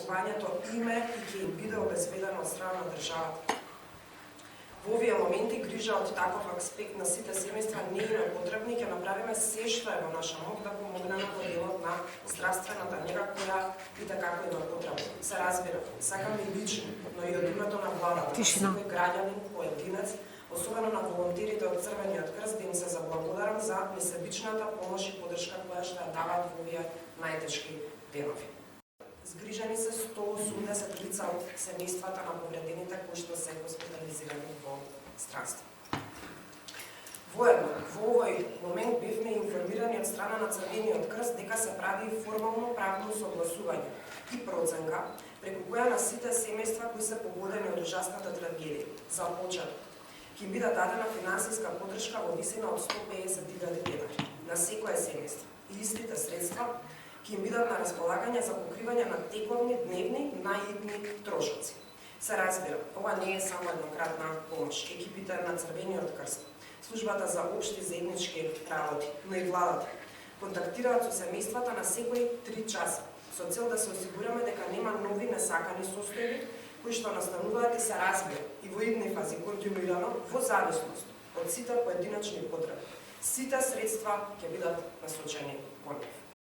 присвојањето име и ќе им биде обезбедено од страна на државата. Во овие моменти грижа од таков аспект на сите семејства не е потребни, ќе направиме се што е во наша моќ да помогнеме во делот на здравствената нега која и така има потреба. Се разбира, сакам и лично, но и од името на владата, секој граѓанин, поединец, особено на волонтерите од Црвениот крст, да им се заблагодарам за несебичната помош и подршка која што ја даваат во овие најтешки денови. Згрижени се 180 лица од семејствата на повредените кои што се хоспитализирани во странство. Воедно, во овој момент бевме информирани од страна на Црвениот крст дека се прави формално правно согласување и проценка преку која на сите семејства кои се погодени од ужасната трагедија за почеток ќе биде дадена финансиска подршка во висина од 150.000 денари на секое семејство и истите средства ќе им бидат на располагање за покривање на тековни, дневни, најитни трошоци. Се разбира, ова не е само еднократна помош. Екипите на Црвениот крст, службата за општи заеднички работи, но и владата контактираат со семејствата на секои 3 часа со цел да се осигураме дека нема нови несакани состојби кои што настануваат и се разбира и во идни фази континуирано во зависност од сите поединечни потреби. Сите средства ќе бидат насочени во нив.